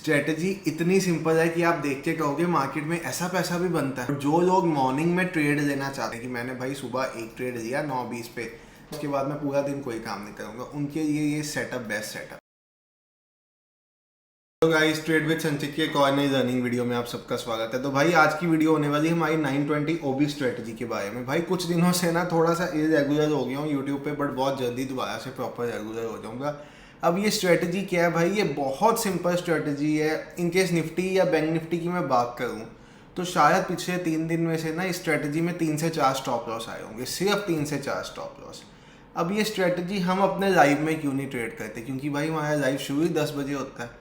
Strategy इतनी simple है कि आप देख के कहोगे मार्केट में ऐसा पैसा भी बनता है। जो लोग मॉर्निंग में ट्रेड लेना चाहते हैं कि मैंने भाई सुबह एक ट्रेड लिया 9:20 पे, उसके बाद मैं पूरा दिन कोई काम नहीं करूंगा, उनके लिए ये सेटअप बेस्ट सेटअप। तो गाइस, ट्रेड विद संचित के एक और नई लर्निंग वीडियो में आप सबका स्वागत है। तो भाई आज की वीडियो होने वाली है हमारी 920 ओबी स्ट्रेटजी के बारे में। भाई कुछ दिनों से ना थोड़ा सा इरेगुलर हो गया हूँ यूट्यूब पे, बट बहुत जल्दी दोबारा से प्रॉपर रेगुलर हो जाऊंगा। अब ये स्ट्रेटजी क्या है भाई? ये बहुत सिंपल स्ट्रेटजी है। इनकेस निफ्टी या बैंक निफ्टी की मैं बात करूँ तो शायद पिछले 3 दिन में से ना इस स्ट्रेटजी में 3 से 4 स्टॉप लॉस आए होंगे, सिर्फ 3 से 4 स्टॉप लॉस। अब ये स्ट्रेटजी हम अपने लाइव में क्यों नहीं ट्रेड करते? क्योंकि भाई हमारा लाइव शुरू ही 10 बजे होता है।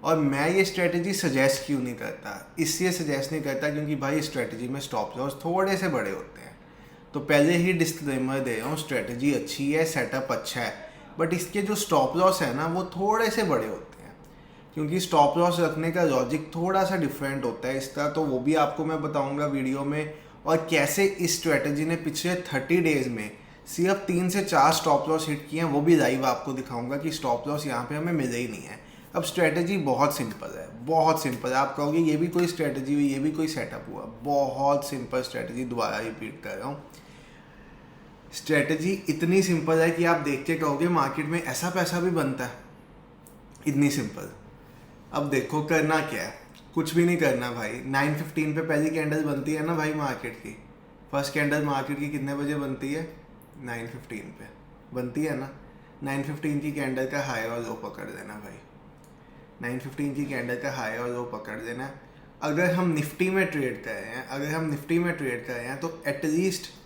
और मैं ये स्ट्रेटजी सजेस्ट क्यों नहीं करता? इसलिए सजेस्ट नहीं करता क्योंकि भाई स्ट्रेटजी में स्टॉप लॉस थोड़े से बड़े होते हैं। तो पहले ही डिस्क्लेमर दे रहा हूँ, स्ट्रेटजी अच्छी है, सेटअप अच्छा है, बट इसके जो स्टॉप लॉस है ना वो थोड़े से बड़े होते हैं। क्योंकि स्टॉप लॉस रखने का लॉजिक थोड़ा सा डिफरेंट होता है इसका, तो वो भी आपको मैं बताऊंगा वीडियो में। और कैसे इस स्ट्रेटजी ने पिछले 30 डेज में सिर्फ 3 से 4 स्टॉप लॉस हिट किए हैं, वो भी लाइव आपको दिखाऊंगा कि स्टॉप लॉस यहाँ पे हमें मिले ही नहीं है। अब स्ट्रेटजी बहुत सिंपल है, बहुत सिंपल है। आप कहोगे ये भी कोई स्ट्रेटजी हुई, ये भी कोई सेटअप हुआ? बहुत सिंपल स्ट्रेटजी, दोबारा रिपीट कर रहा हूँ। स्ट्रेटजी इतनी सिंपल है कि आप देख के कहोगे मार्केट में ऐसा पैसा भी बनता है, इतनी सिंपल। अब देखो करना क्या है, कुछ भी नहीं करना भाई। 9:15 पे पहली कैंडल बनती है ना भाई मार्केट की। फर्स्ट कैंडल मार्केट की कितने बजे बनती है? 9:15 पे बनती है ना। 9:15 की कैंडल का हाई और लो पकड़ देना भाई। 9:15 की कैंडल का हाई और लो पकड़ देना। अगर हम निफ्टी में ट्रेड कर रहे हैं तो एटलीस्ट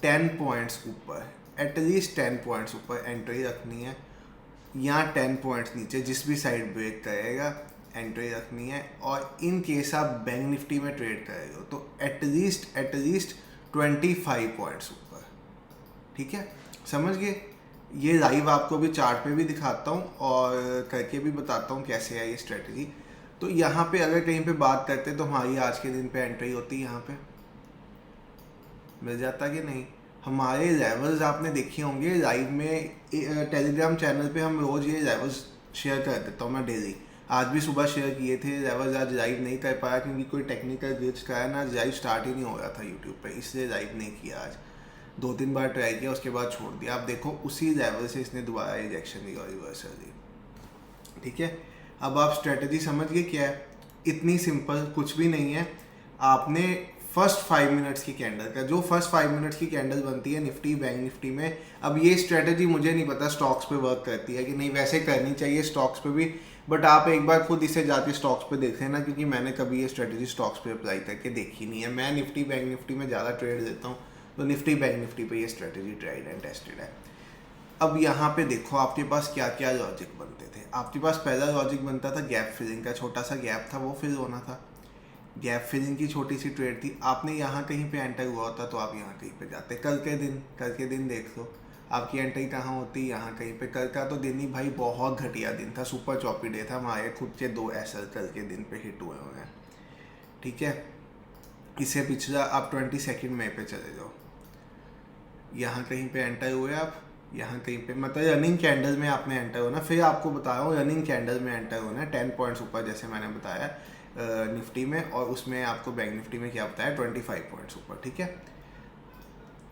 10 पॉइंट्स ऊपर एंट्री रखनी है, या 10 पॉइंट्स नीचे जिस भी साइड ब्रेक करेगा एंट्री रखनी है। और इन केस आप बैंक निफ्टी में ट्रेड कर रहे हो तो एटलीस्ट 25 पॉइंट्स ऊपर। ठीक है, समझ गए? ये लाइव आपको भी चार्ट पे भी दिखाता हूँ और करके भी बताता हूँ कैसे है ये स्ट्रेटजी। तो यहाँ पे अगर कहीं पे बात करते तो हमारी आज के दिन पे एंट्री होती, यहाँ पे मिल जाता कि नहीं? हमारे लेवल्स आपने देखे होंगे लाइव में, टेलीग्राम चैनल पे हम रोज़ ये लेवल्स शेयर कर देता हूँ मैं डेली। आज भी सुबह शेयर किए थे लेवल्स, आज लाइव नहीं कर पाया क्योंकि कोई टेक्निकल ग्लिच का है ना, लाइव स्टार्ट ही नहीं हो रहा था यूट्यूब पे, इसलिए लाइव नहीं किया। आज 2-3 बार ट्राई किया, उसके बाद छोड़ दिया। आप देखो उसी लेवल से इसने दोबारा रिजेक्शन दी और रिवर्सल दी। ठीक है, अब आप स्ट्रेटजी समझ गए क्या है? इतनी सिंपल, कुछ भी नहीं है। आपने फर्स्ट 5 मिनट्स की कैंडल का, जो फर्स्ट 5 मिनट्स की कैंडल बनती है निफ्टी बैंक निफ्टी में, अब ये स्ट्रेटजी मुझे नहीं पता स्टॉक्स पे वर्क करती है कि नहीं, वैसे करनी चाहिए स्टॉक्स पे भी, बट आप एक बार खुद इसे जाके स्टॉक्स पे देख लेना, क्योंकि मैंने कभी ये स्ट्रेटजी स्टॉक्स पे अप्लाई करके देखी नहीं है। मैं निफ्टी बैंक निफ्टी में ज़्यादा ट्रेड देता हूँ, तो निफ्टी बैंक निफ्टी पे ये स्ट्रेटजी ट्राइड एंड टेस्टेड है। अब यहाँ पे देखो आपके पास क्या क्या लॉजिक बनते थे। आपके पास पहला लॉजिक बनता था गैप फिलिंग का, छोटा सा गैप था वो फिल होना था। गैप फिलिंग की छोटी सी ट्रेड थी। आपने यहाँ कहीं पे एंटर हुआ होता तो आप यहाँ कहीं पे जाते। कल के दिन देख लो आपकी एंट्री कहाँ होती, यहाँ कहीं पे। कल का तो दिन ही भाई बहुत घटिया दिन था, सुपर चॉपी डे था। हमारे खुद के 2 एसएल कल के दिन पे हिट हुए हुए हैं। ठीक है, इससे पिछला आप 22 मई पे चले जाओ, यहाँ कहीं पे एंटर हुए आप, यहाँ कहीं पे, मतलब रनिंग कैंडल में आपने एंटर होना। फिर आपको बता रहा हूँ रनिंग कैंडल में एंटर होना है 10 पॉइंट्स ऊपर, जैसे मैंने बताया निफ्टी में, और उसमें आपको बैंक निफ्टी में क्या बताया 25 पॉइंट्स ऊपर। ठीक है,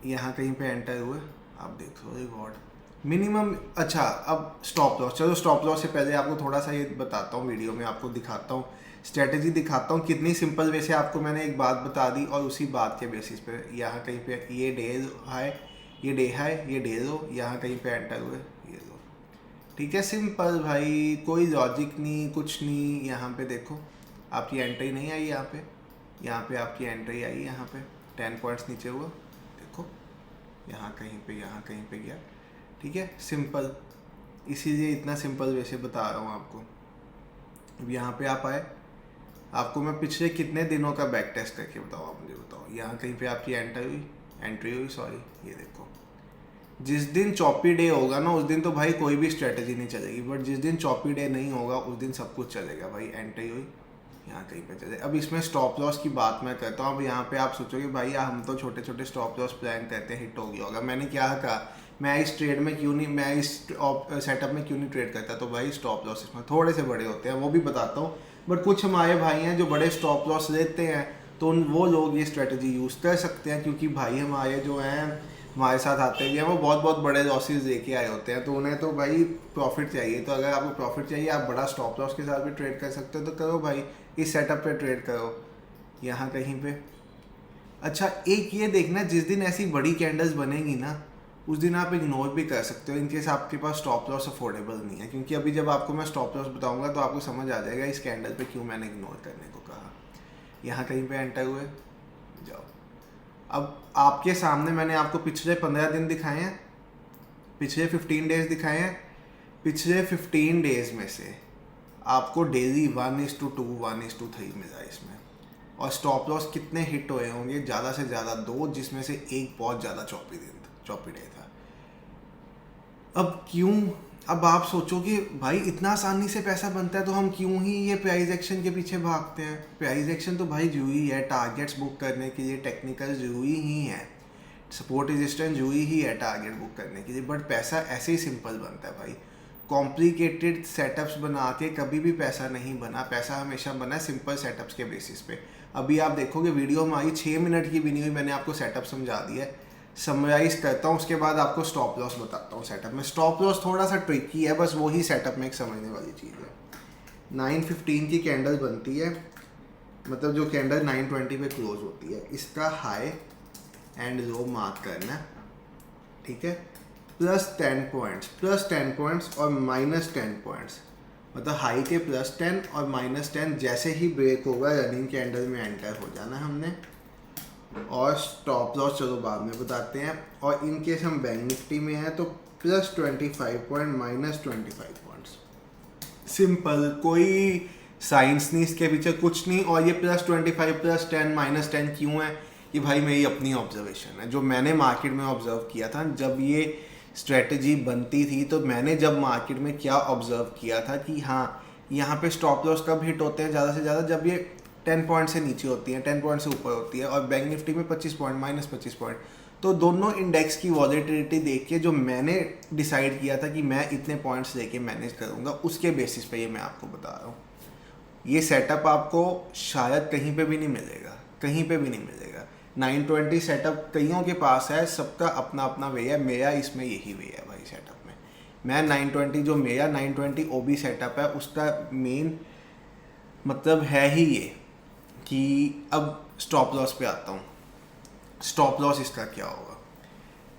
यहाँ कहीं पे एंटर हुए, आप देख लो रिवॉर्ड मिनिमम। अच्छा, अब स्टॉप लॉस, चलो स्टॉप लॉस से पहले आपको थोड़ा सा ये बताता हूँ, वीडियो में आपको दिखाता हूँ, स्ट्रेटजी दिखाता हूँ कितनी सिंपल वे से आपको मैंने एक बात बता दी। और उसी बात के बेसिस पे यहाँ कहीं पे ये डे हाई, ये डे हाई, ये डे लो, यहाँ कहीं पे एंटर हुए, ये लो। ठीक है, सिंपल भाई, कोई लॉजिक नहीं, कुछ नहीं। यहाँ पे देखो आपकी एंट्री नहीं आई, यहाँ पे आपकी एंट्री आई, यहाँ पे 10 पॉइंट्स नीचे हुआ, देखो यहाँ कहीं पे गया। ठीक है, सिंपल, इसीलिए इतना सिंपल वैसे बता रहा हूँ आपको। अब यहाँ पे आप आए, आपको मैं पिछले कितने दिनों का बैक टेस्ट करके बताओ, आप मुझे बताओ। यहाँ कहीं पे आपकी एंट्री हुई, सॉरी, ये देखो। जिस दिन चॉपी डे होगा ना उस दिन तो भाई कोई भी स्ट्रेटजी नहीं चलेगी, बट जिस दिन चॉपी डे नहीं होगा उस दिन सब कुछ चलेगा भाई। एंट्री हुई, यहाँ कहीं पे चले। अब इसमें स्टॉप लॉस की बात मैं करता हूँ। अब यहाँ पे आप सोचोगे भाई हम तो छोटे छोटे स्टॉप लॉस प्लान करते हैं, हिट हो गया होगा। मैंने क्या कहा मैं इस ट्रेड में क्यों नहीं, मैं इस सेटअप में क्यों नहीं ट्रेड करता, तो भाई स्टॉप लॉस इसमें थोड़े से बड़े होते हैं, वो भी बताता हूँ। बट कुछ हमारे भाई हैं जो बड़े स्टॉप लॉस लेते हैं, तो वो लोग ये स्ट्रेटजी यूज़ कर सकते हैं, क्योंकि भाई हमारे जो हैं हमारे साथ आते भी हैं वो बहुत बहुत बड़े लॉसेस लेके आए होते हैं, तो उन्हें तो भाई प्रॉफिट चाहिए। तो अगर आपको प्रॉफिट चाहिए, आप बड़ा स्टॉप लॉस के साथ भी ट्रेड कर सकते हो, तो करो भाई, इस सेटअप पे ट्रेड करो यहाँ कहीं पे। अच्छा, एक ये देखना, जिस दिन ऐसी बड़ी कैंडल्स बनेगी ना, उस दिन आप इग्नोर भी कर सकते हो, इनकेस आपके पास स्टॉप लॉस अफोर्डेबल नहीं है, क्योंकि अभी जब आपको मैं स्टॉप लॉस बताऊंगा तो आपको समझ आ जाएगा इस कैंडल पे क्यों मैंने इग्नोर करने को कहा। यहाँ कहीं पे एंटर हुए, जाओ। अब आपके सामने मैंने आपको पिछले 15 दिन दिखाए हैं, पिछले 15 डेज दिखाए हैं। पिछले 15 डेज में से आपको डेली 1:2 1:3 मिला इसमें, और स्टॉप लॉस कितने हिट हुए होंगे, ज़्यादा से ज़्यादा 2, जिसमें से एक बहुत ज़्यादा चौपी डे था। अब क्यों, अब आप सोचोगे भाई इतना आसानी से पैसा बनता है तो हम क्यों ही ये प्राइस एक्शन के पीछे भागते हैं। प्राइस एक्शन तो भाई जरूरी है टारगेट्स बुक करने के लिए, टेक्निकल जरूरी ही है, सपोर्ट रेजिस्टेंस जरूरी ही है टारगेट बुक करने के लिए, बट पैसा ऐसे ही सिंपल बनता है भाई। कॉम्प्लिकेटेड सेटअप्स बना के कभी भी पैसा नहीं बना, पैसा हमेशा बना सिंपल सेटअप्स के बेसिस पे। अभी आप देखोगे वीडियो हमारी 6 मिनट की भी नहीं हुई, मैंने आपको सेटअप समझा दिया है। समराइज करता हूँ, उसके बाद आपको स्टॉप लॉस बताता हूँ। सेटअप में स्टॉप लॉस थोड़ा सा ट्रिकी है, बस वही सेटअप में एक समझने वाली चीज़ है। 9:15 की कैंडल बनती है, मतलब जो कैंडल 9:20 पे क्लोज होती है, इसका हाई एंड लो मार्क करना, ठीक है। +10 पॉइंट्स और -10 पॉइंट्स, मतलब हाई के +10 और -10 जैसे ही ब्रेक होगा रनिंग कैंडल में एंटर हो जाना हमने। और स्टॉप लॉस चलो बाद में बताते हैं। और इन केस हम बैंक निफ्टी में हैं तो +25 पॉइंट -25 पॉइंट्स। सिंपल, कोई साइंस नहीं इसके पीछे, कुछ नहीं। और ये +25 +10 -10 क्यों है, कि भाई मेरी अपनी ऑब्जर्वेशन है, जो मैंने मार्केट में ऑब्जर्व किया था जब ये स्ट्रेटजी बनती थी। तो मैंने जब मार्केट में क्या ऑब्जर्व किया था कि हाँ यहाँ पे स्टॉप लॉस कब हिट होते हैं ज़्यादा से ज़्यादा, जब ये 10 पॉइंट से नीचे होती है, 10 पॉइंट से ऊपर होती है। और बैंक निफ्टी में 25 पॉइंट -25 पॉइंट। तो दोनों इंडेक्स की वॉलेटिलिटी देख के जो मैंने डिसाइड किया था कि मैं इतने पॉइंट्स लेके मैनेज करूँगा, उसके बेसिस पे ये मैं आपको बता रहा हूँ। ये सेटअप आपको शायद कहीं पे भी नहीं मिलेगा, कहीं पे भी नहीं मिलेगा। 920 सेटअप कईयों के पास है, सबका अपना अपना वे है, मेरा इसमें यही वे है भाई सेटअप में। मैं 920 जो मेरा 920 ओबी सेटअप है, उसका मेन मतलब है ही ये कि अब स्टॉप लॉस पे आता हूँ। स्टॉप लॉस इसका क्या होगा,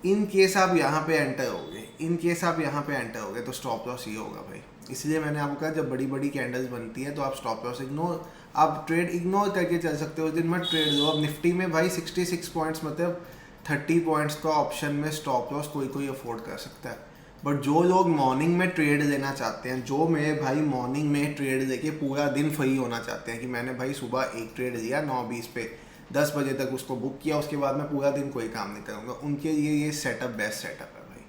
इन केस आप यहाँ पे एंटर होगे, इन केस आप यहाँ पे एंटर होगे तो स्टॉप लॉस ये होगा भाई। इसलिए मैंने आपको कहा जब बड़ी बड़ी कैंडल्स बनती हैं तो आप स्टॉप लॉस इग्नोर, आप ट्रेड इग्नोर करके चल सकते हो, उस दिन मत ट्रेड लो। अब निफ्टी में भाई 66 पॉइंट्स, मतलब 30 पॉइंट्स का ऑप्शन में स्टॉप लॉस कोई अफोर्ड कर सकता है। बट जो लोग मॉर्निंग में ट्रेड लेना चाहते हैं, जो मेरे भाई मॉर्निंग में ट्रेड लेके पूरा दिन फ्री होना चाहते हैं कि मैंने भाई सुबह एक ट्रेड लिया 9:20 पे, 10 बजे तक उसको बुक किया, उसके बाद मैं पूरा दिन कोई काम नहीं करूँगा, उनके लिए ये सेटअप बेस्ट सेटअप है भाई,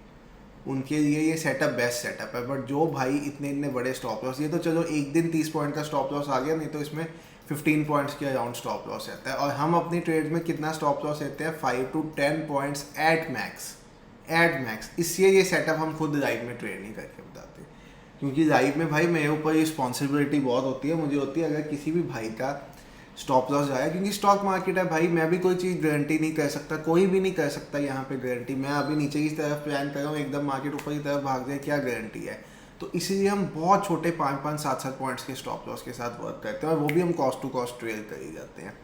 उनके लिए ये सेटअप बेस्ट सेटअप है। बट जो भाई इतने बड़े स्टॉप लॉस, ये तो चलो एक दिन 30 पॉइंट का स्टॉप लॉस आ गया, नहीं तो इसमें 15 पॉइंट्स के अराउंड स्टॉप लॉस रहता है। और हम अपनी ट्रेड में कितना स्टॉप लॉस लेते हैं, 5 to 10 पॉइंट्स एट मैक्स। इसलिए ये सेटअप हम खुद लाइव में ट्रेड नहीं करके बताते, क्योंकि लाइव में भाई मेरे ऊपर रिस्पॉन्सिबिलिटी बहुत होती है, मुझे होती है अगर किसी भी भाई का स्टॉप लॉस जाए, क्योंकि स्टॉक मार्केट है भाई, मैं भी कोई चीज़ गारंटी नहीं कर सकता, कोई भी नहीं कर सकता यहाँ पे गारंटी। मैं अभी नीचे की तरफ प्लान कर रहा हूँ, एकदम मार्केट ऊपर की तरफ भाग जाए, क्या गारंटी है। तो इसीलिए हम बहुत छोटे 5-5 7-7 पॉइंट्स के स्टॉप लॉस के साथ वर्क करते हैं, और वो भी हम कॉस्ट टू कॉस्ट ट्रेड कर ही जाते हैं।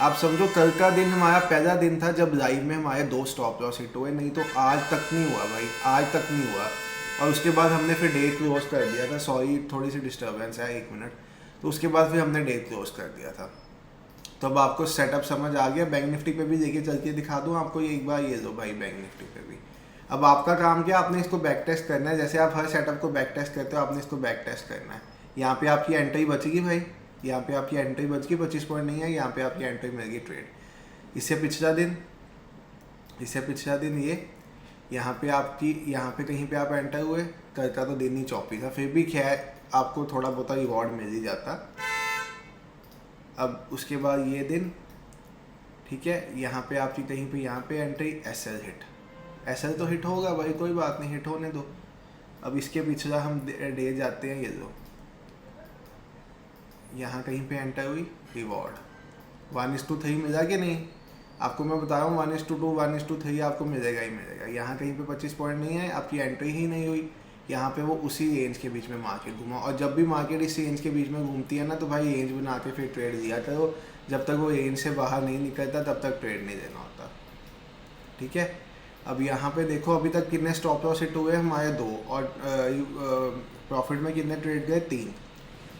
आप समझो कल का दिन हमारा पहला दिन था जब लाइव में हमारे 2 स्टॉप लॉस हिट हुए, नहीं तो आज तक नहीं हुआ भाई, आज तक नहीं हुआ। और उसके बाद हमने फिर डे क्लोज कर दिया था, सॉरी थोड़ी सी डिस्टर्बेंस है, 1 मिनट। तो उसके बाद फिर हमने डे क्लोज कर दिया था। तो अब आपको सेटअप समझ आ गया। बैंक निफ्टी पे भी लेके चल के दिखा दूँ आपको, एक बार ये लो भाई बैंक निफ्टी पे भी। अब आपका काम क्या, आपने इसको बैक टेस्ट करना है, जैसे आप हर सेटअप को बैक टेस्ट करते हो, आपने इसको बैक टेस्ट करना है। यहाँ पे आपकी एंट्री बचेगी भाई, यहाँ पे आपकी एंट्री बच गई, 25 पॉइंट नहीं है, यहाँ पे आपकी एंट्री मिल गई ट्रेड। इससे पिछला दिन ये यहाँ पे आपकी, यहाँ पे कहीं पे आप एंटर हुए, कल का तो दिन ही चौपी था, फिर भी खैर आपको थोड़ा बहुत रिवॉर्ड मिल ही जाता। अब उसके बाद ये दिन, ठीक है, यहाँ पे आपकी कहीं पे यहाँ पे एंट्री SL हिट, एसएल तो हिट होगा भाई, कोई बात नहीं, हिट होने दो। अब इसके पिछला हम डे जाते हैं, ये लो यहाँ कहीं पे एंटर हुई, रिवॉर्ड 1:3 मिला कि नहीं, आपको मैं बता रहा हूँ 1:2 1:3 आपको मिलेगा ही मिलेगा। यहाँ कहीं पे 25 पॉइंट नहीं है, आपकी एंट्री ही नहीं हुई। यहाँ पे वो उसी रेंज के बीच में मार्केट घूमा, और जब भी मार्केट इस रेंज के बीच में घूमती है ना तो भाई रेंज बना के फिर ट्रेड दिया करो। जब तक वो रेंज से बाहर नहीं निकलता तब तक ट्रेड नहीं देना होता, ठीक है। अब यहाँ पे देखो अभी तक कितने स्टॉप लॉस हिट हुए हमारे 2, और प्रॉफिट में कितने ट्रेड गए 3,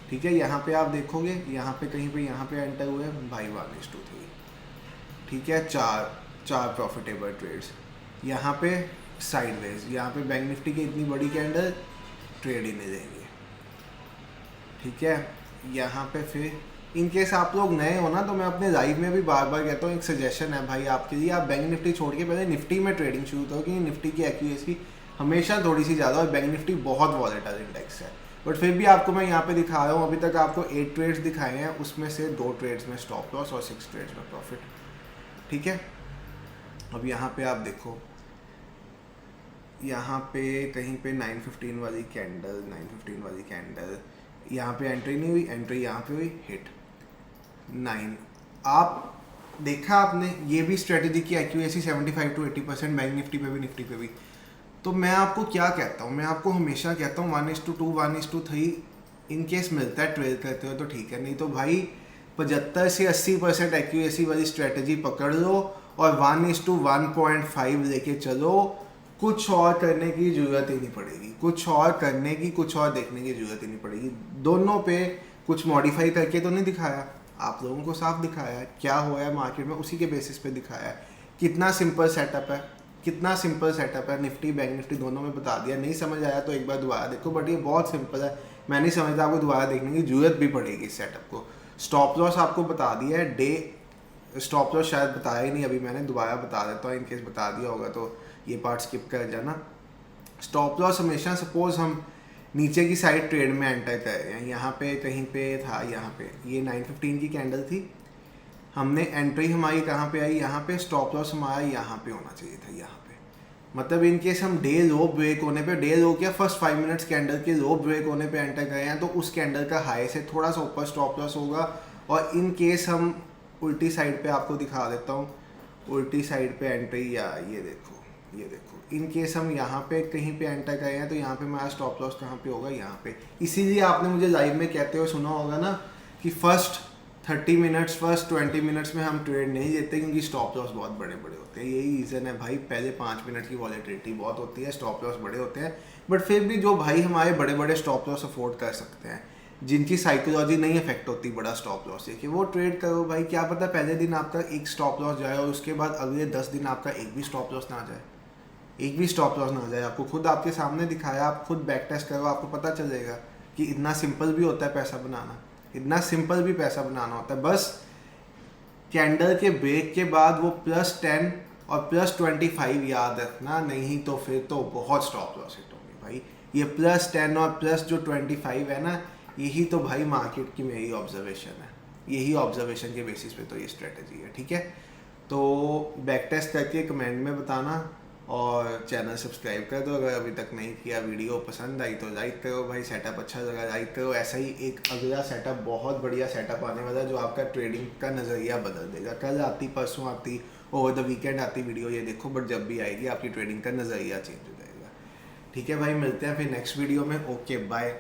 ठीक है। यहाँ पे आप देखोगे यहाँ पे कहीं पे यहाँ पे एंटर हुए भाई 1:3, ठीक है। चार प्रॉफिटेबल ट्रेड्स यहाँ पे साइडवेज, यहाँ पे बैंक निफ्टी की इतनी बड़ी कैंडल ट्रेड ही नहीं देंगे, ठीक है। यहाँ पे फिर इन केस आप लोग नए हो ना तो मैं अपने लाइव में भी बार बार कहता हूँ, एक सजेशन है भाई आपके लिए, आप बैंक निफ्टी छोड़ के पहले निफ्टी में ट्रेडिंग शुरू करो, क्योंकि निफ्टी की एक्यूरेसी हमेशा थोड़ी सी ज़्यादा, और बैंक निफ्टी बहुत वॉलेटाइल इंडेक्स है। बट फिर भी आपको मैं यहाँ पे दिखा रहा हूँ, अभी तक आपको 8 ट्रेड्स दिखाए हैं, उसमें से 2 ट्रेड्स में स्टॉप लॉस और 6 ट्रेड्स में प्रॉफिट, ठीक है। अब यहाँ पे आप देखो, यहाँ पे कहीं पे 9:15 वाली कैंडल यहाँ पे एंट्री नहीं हुई, एंट्री यहाँ पे हुई, हिट 9। आप देखा आपने, ये भी स्ट्रेटेजी की एक्यूरेसी 75 to 80% बैंक निफ्टी पे भी, निफ्टी पे भी। तो मैं आपको क्या कहता हूँ, मैं आपको हमेशा कहता हूँ 1:2 1:3 इन केस मिलता है ट्रेड करते हो तो ठीक है, नहीं तो भाई 75 से 80% एक्यूरेसी वाली स्ट्रेटेजी पकड़ लो और 1:1.5 लेके चलो। कुछ और करने की ज़रूरत ही नहीं पड़ेगी, कुछ और करने की, कुछ और देखने की ज़रूरत ही नहीं पड़ेगी। दोनों पे कुछ मॉडिफाई करके तो नहीं दिखाया, आप लोगों को साफ दिखाया है क्या हुआ है मार्केट में, उसी के बेसिस पे दिखाया है। कितना सिंपल सेटअप है, कितना सिंपल सेटअप है, निफ्टी बैंक निफ्टी दोनों में बता दिया। नहीं समझ आया तो एक बार दोबारा देखो, बट ये बहुत सिंपल है, मैं नहीं समझता आपको दोबारा देखने की ज़रूरत भी पड़ेगी इस सेटअप को। स्टॉप लॉस आपको बता दिया है, डे स्टॉप लॉस शायद बताया ही नहीं अभी मैंने, दोबारा बता देता हूँ, इनकेस बता दिया होगा तो ये पार्ट स्किप कर जाना। स्टॉप लॉस हमेशा, सपोज हम नीचे की साइड ट्रेड में एंटर कर रहे हैं, यहाँ पे कहीं पे था, यहाँ पे ये 9:15 की कैंडल थी, हमने एंट्री हमारी कहाँ पे आई, यहाँ पे, स्टॉप लॉस हमारा यहाँ पे होना चाहिए था, यहाँ पे। मतलब इन केस हम डे लो ब्रेक होने पे, डे लो क्या, फर्स्ट 5 मिनट्स कैंडल के लो ब्रेक होने पे एंटर गए हैं तो उस कैंडल का हाई से थोड़ा सा ऊपर स्टॉप लॉस होगा। और इन केस हम उल्टी साइड पे आपको दिखा देता हूँ, उल्टी साइड पे एंट्री, या ये देखो, ये देखो, इन केस हम यहाँ पे कहीं पे एंटर गए हैं तो यहाँ पे हमारा स्टॉप लॉस कहाँ पे होगा, यहाँ पे। इसीलिए आपने मुझे लाइव में कहते हुए सुना होगा ना कि फर्स्ट 30 मिनट्स, फर्स्ट 20 मिनट्स में हम ट्रेड नहीं लेते क्योंकि स्टॉप लॉस बहुत बड़े बड़े होते हैं। यही रीज़न है भाई, पहले 5 मिनट की वॉलेटिलिटी बहुत होती है, स्टॉप लॉस बड़े होते हैं। बट फिर भी जो भाई हमारे बड़े बड़े स्टॉप लॉस अफोर्ड कर सकते हैं, जिनकी साइकोलॉजी नहीं अफेक्ट होती बड़ा स्टॉप लॉस से, कि वो ट्रेड करो भाई। क्या पता पहले दिन आपका एक स्टॉप लॉस जाए और उसके बाद अगले 10 दिन आपका एक भी स्टॉप लॉस ना आ जाए, एक भी स्टॉप लॉस ना आ जाए। आपको खुद आपके सामने दिखाया, आप खुद बैक टेस्ट करो, आपको पता चलेगा कि इतना सिंपल भी होता है पैसा बनाना, इतना सिंपल भी पैसा बनाना होता है। बस कैंडल के ब्रेक के बाद वो +10 और +25 याद रखना, नहीं तो फिर तो बहुत स्टॉप लॉस हिट होंगे भाई। ये +10 और +25 है ना, यही तो भाई मार्केट की मेरी ऑब्जर्वेशन है, यही ऑब्जर्वेशन के बेसिस पे तो ये स्ट्रेटजी है, ठीक है। तो बैक टेस्ट करके कमेंट में बताना और चैनल सब्सक्राइब कर दो अगर अभी तक नहीं किया। वीडियो पसंद आई तो लाइक करो भाई, सेटअप अच्छा लगा लाइक करो। ऐसा ही एक अगला सेटअप, बहुत बढ़िया सेटअप आने वाला है जो आपका ट्रेडिंग का नज़रिया बदल देगा। कल आती, परसों आती, ओवर द वीकेंड आती वीडियो, ये देखो, बट जब भी आएगी आपकी ट्रेडिंग का नज़रिया चेंज हो जाएगा, ठीक है भाई। मिलते हैं फिर नेक्स्ट वीडियो में, ओके बाय।